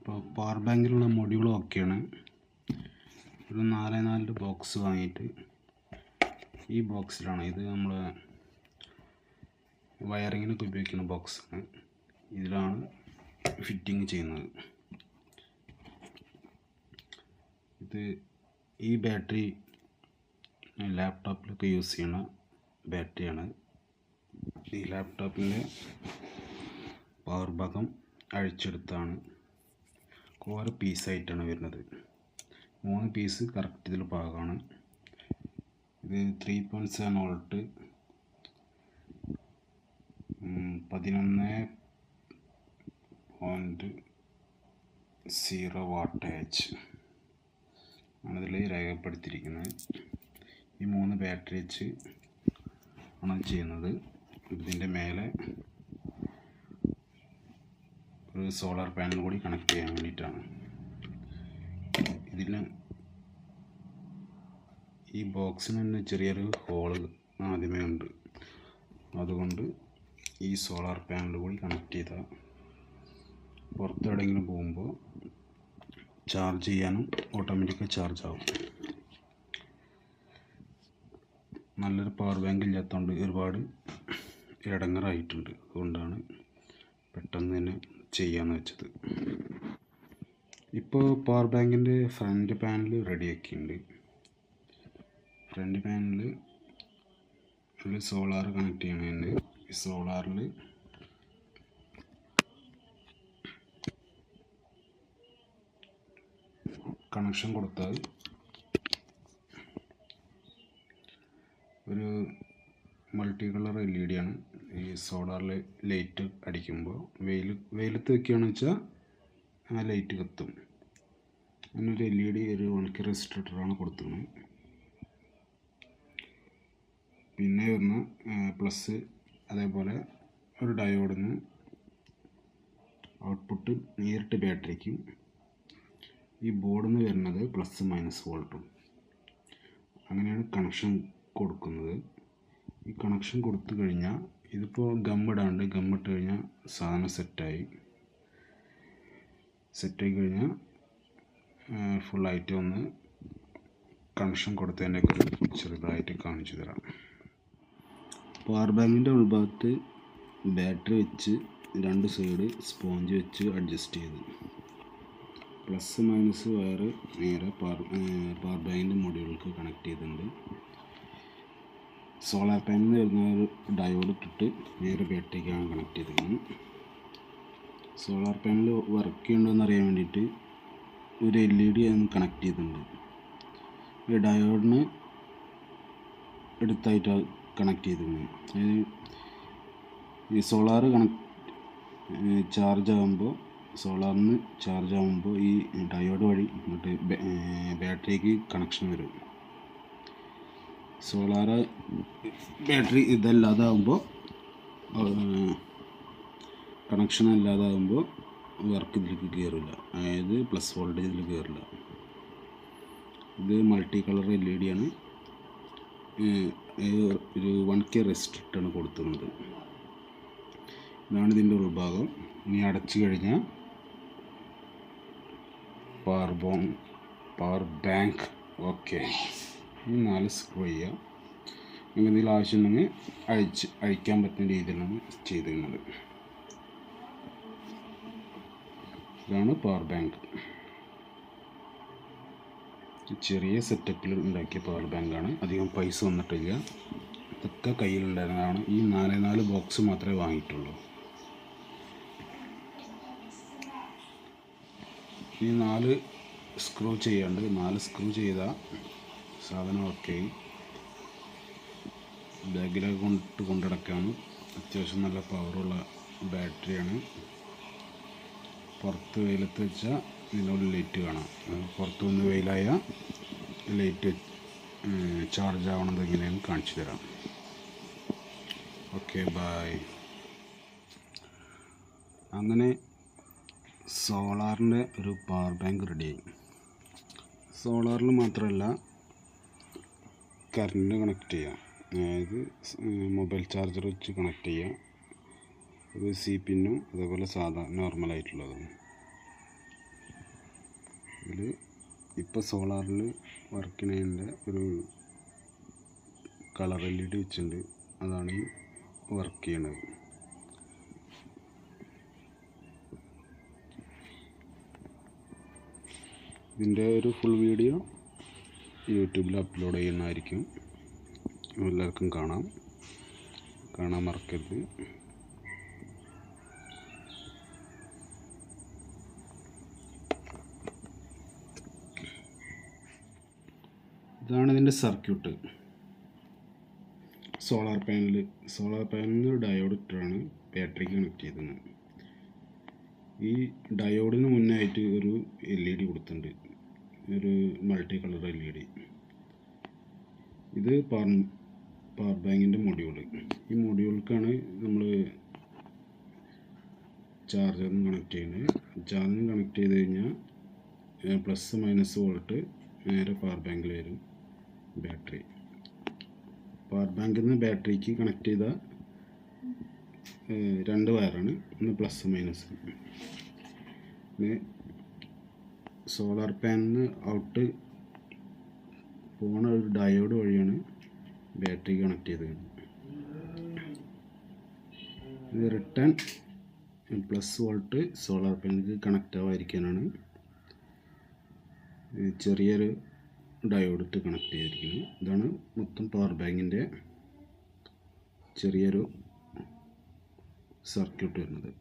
അപ്പോൾ പവർ ബാങ്കിലുള്ള മൊഡ്യൂളും ഒക്കെയാണ്. ഒരു 4x4 ബോക്സ് വാങ്ങിയിട്ട് ഈ ബോക്സിലാണ്, ഇത് നമ്മൾ വയറിങ്ങിനൊക്കെ ഉപയോഗിക്കുന്ന ബോക്സാണ്, ഇതിലാണ് ഫിറ്റിങ് ചെയ്യുന്നത്. ഈ ബാറ്ററി ലാപ്ടോപ്പിലൊക്കെ യൂസ് ചെയ്യുന്ന ബാറ്ററിയാണ്. ഈ ലാപ്ടോപ്പിൻ്റെ പവർ ഭാഗം അഴിച്ചെടുത്താണ്, ഓരോ പീസായിട്ടാണ് വരുന്നത്. 3 പീസ് കറക്റ്റ് ഇതിൽ പാകമാണ്. ഇത് 3.7 വോൾട്ട് 11.0 വാട്ടേജ് ആണിതിൽ രേഖപ്പെടുത്തിയിരിക്കുന്നത്. ഈ 3 ബാറ്ററി വെച്ച് ആണ് ചെയ്യുന്നത്. ഇതിൻ്റെ മേലെ ഒരു സോളാർ പാനൽ കൂടി കണക്ട് ചെയ്യാൻ വേണ്ടിയിട്ടാണ്. ഇതിന് ഈ ബോക്സിന് തന്നെ ചെറിയൊരു ഹോള് ആദ്യമേ ഉണ്ട്, അതുകൊണ്ട് ഈ സോളാർ പാനൽ കൂടി കണക്ട് ചെയ്താൽ പുറത്തെവിടെയെങ്കിലും പോകുമ്പോൾ ചാർജ് ചെയ്യാനും ഓട്ടോമാറ്റിക്കായി ചാർജ് ആവും. നല്ലൊരു പവർ ബാങ്ക് ഇല്ലാത്തതുകൊണ്ട് ഒരുപാട് ഇടങ്ങറായിട്ടുണ്ട്, അതുകൊണ്ടാണ് പെട്ടെന്ന് തന്നെ ചെയ്യാമെന്ന് വെച്ചത്. ഇപ്പോൾ പവർ ബാങ്കിൻ്റെ ഫ്രണ്ട് പാനൽ റെഡിയാക്കിയിട്ടുണ്ട്. ഫ്രണ്ട് പാനലിൽ ഒരു സോളാർ കണക്ട് ചെയ്യണതിന് ഈ സോളാറിൽ കണക്ഷൻ കൊടുത്താൽ ഒരു മൾട്ടി കളർ LED ആണ്. ഈ സോളാറിൽ ലൈറ്റ് അടിക്കുമ്പോൾ വെയിലത്ത് വെക്കുകയാണെന്ന് വെച്ചാൽ ആ ലൈറ്റ് കത്തും. അങ്ങനൊരു LED ഒരു 1K റെസിസ്റ്ററാണ് കൊടുത്തിരുന്നത്. പിന്നെ വരുന്ന പ്ലസ്, അതേപോലെ ഒരു ഡയോഡിന് ഔട്ട്പുട്ട് നേരിട്ട് ബാറ്ററിക്കും, ഈ ബോർഡിൽ നിന്ന് വരുന്നത് +- വോൾട്ടും. അങ്ങനെയാണ് കണക്ഷൻ കൊടുക്കുന്നത്. ഈ കണക്ഷൻ കൊടുത്തു കഴിഞ്ഞാൽ ഇതിപ്പോൾ ഗമ്മിടാണ്ട്, ഗമ്മിട്ട് കഴിഞ്ഞാൽ സാധനം സെറ്റായി കഴിഞ്ഞാൽ ഫുള്ളായിട്ട് ഒന്ന് കണക്ഷൻ കൊടുത്തതിൻ്റെയൊക്കെ ചെറുതായിട്ട് കാണിച്ചു തരാം. പവർ ബാങ്കിൻ്റെ ഉൾഭാഗത്ത് ബാറ്ററി വെച്ച് 2 സൈഡ് സ്പോഞ്ച് വെച്ച് അഡ്ജസ്റ്റ് ചെയ്ത് +- വയർ നേരെ പവർ ബാങ്കിൻ്റെ മൊഡ്യൂൾക്ക് കണക്ട് ചെയ്തിട്ടുണ്ട്. സോളാർ പാനലിൽ വരുന്ന ഒരു ഡയോഡ് ഇട്ടിട്ട് നേരെ ബാറ്ററിക്കാണ് കണക്ട് ചെയ്തിരിക്കുന്നത്. സോളാർ പാനൽ വർക്ക് ചെയ്യുന്നുണ്ടോയെന്ന് അറിയാൻ വേണ്ടിയിട്ട് ഒരു LED കണക്ട് ചെയ്തിട്ടുണ്ട്. ഈ ഡയോഡിന് എടുത്തായിട്ട് കണക്ട് ചെയ്തിട്ടുണ്ട്. ഈ സോളാർ ചാർജ് ആകുമ്പോൾ ഈ ഡയോഡ് വഴി ഇങ്ങോട്ട് ബാറ്ററിക്ക് കണക്ഷൻ വരും. സോളാർ ബാറ്ററി ഇതല്ലാതാകുമ്പോൾ, കണക്ഷൻ അല്ലാതാകുമ്പോൾ വർക്ക് ഇതിലേക്ക് കയറില്ല, അതായത് പ്ലസ് വോൾട്ടേജ് ഇതിൽ കയറില്ല. ഇത് മൾട്ടി കളർ LED ആണ്. ഒരു 1K റെസിസ്റ്ററാണ് കൊടുത്തിരുന്നത്. ഇതാണ് ഇതിൻ്റെ ഉൾഭാഗം. ഇനി അടച്ചു കഴിഞ്ഞാൽ പവർ ബാങ്ക് ഓക്കെ. 4 സ്ക്രൂ ചെയ്യുക. നിങ്ങൾക്ക് എന്തെങ്കിലും ആവശ്യമുണ്ടെങ്കിൽ അഴിക്കാൻ പറ്റുന്ന രീതിയിലാണ് ചെയ്തിരുന്നത്. ഇതാണ് പവർ ബാങ്ക്. ചെറിയ സെറ്റപ്പിൽ ഉണ്ടാക്കിയ പവർ ബാങ്കാണ്, അധികം പൈസ വന്നിട്ടില്ല. ഇതൊക്കെ കയ്യിലുണ്ടായിരുന്നതാണ്. ഈ 4x4 ബോക്സ് മാത്രമേ വാങ്ങിയിട്ടുള്ളൂ. ഈ 4 സ്ക്രൂ ചെയ്യാണ്ട്, 4 സ്ക്രൂ ചെയ്താൽ സാധനം ഓക്കെ. ബാഗിലൊക്കെ കൊണ്ടിടക്കാണ്. അത്യാവശ്യം നല്ല പവറുള്ള ബാറ്ററിയാണ്. പുറത്ത് വെയിലത്ത് വെച്ചാൽ ഇതിനുള്ളിൽ ലൈറ്റ് കാണാം. പുറത്ത് വന്ന് വെയിലായ ലൈറ്റ് ചാർജ് ആവണത് എങ്ങനെയാണ് കാണിച്ചു തരാം. Okay, bye. അങ്ങനെ സോളാറിൻ്റെ ഒരു പവർ ബാങ്ക് റെഡിയായി. സോളാറിൽ മാത്രമല്ല, കറണ്ട് കണക്ട് ചെയ്യാം. അതായത് മൊബൈൽ ചാർജർ വെച്ച് കണക്ട് ചെയ്യാം. ഇത് C പിന്നും അതേപോലെ സാധാ നോർമലായിട്ടുള്ളതും. ഇതിൽ ഇപ്പോൾ സോളാറിൽ വർക്ക് ചെയ്യുന്നതിൻ്റെ ഒരു കളർ LED വെച്ചിട്ടുണ്ട്, അതാണ് ഈ വർക്ക് ചെയ്യണത്. ഇതിൻ്റെ ഒരു ഫുൾ വീഡിയോ യൂട്യൂബിൽ അപ്ലോഡ് ചെയ്യുന്നതായിരിക്കും, എല്ലാവർക്കും കാണാൻ മറക്കരുത്. ഇതാണ് ഇതിൻ്റെ സർക്യൂട്ട്. സോളാർ പാനലിൽ ഡയോഡ് ഇട്ടാണ് ബാറ്ററിക്ക് കണക്ട് ചെയ്തത്. ഈ ഡയോഡിന് മുന്നായിട്ട് ഒരു LED കൊടുത്തിട്ടുണ്ട്, ഒരു മൾട്ടി കളർ LED. ഇത് പവർ ബാങ്കിൻ്റെ മൊഡ്യൂള്. ഈ മൊഡ്യൂൾക്കാണ് നമ്മൾ ചാർജറിന് കണക്ട് ചെയ്യുന്നത്. ചാർജറിന് കണക്ട് ചെയ്ത് കഴിഞ്ഞാൽ +- വോൾട്ട് നേരെ പവർ ബാങ്കിൽ വരും. ബാറ്ററി പവർ ബാങ്കിൽ നിന്ന് ബാറ്ററിക്ക് കണക്ട് ചെയ്ത 2 വയറാണ്, ഒന്ന് +-. പിന്നെ സോളാർ പാനലിന് ഔട്ട് പോണ ഒരു ഡയോഡ് വഴിയാണ് ബാറ്ററി കണക്ട് ചെയ്തത്. ഇത് റിട്ടേൺ +- വോൾട്ട് സോളാർ പാനലിലേക്ക് കണക്റ്റ് ആവാതിരിക്കാനാണ് ചെറിയൊരു ഡയോഡ് ഇട്ട് കണക്ട് ചെയ്തിരിക്കുന്നത്. ഇതാണ് മൊത്തം പവർ ബാങ്കിൻ്റെ ചെറിയൊരു സർക്യൂട്ട് വരുന്നത്.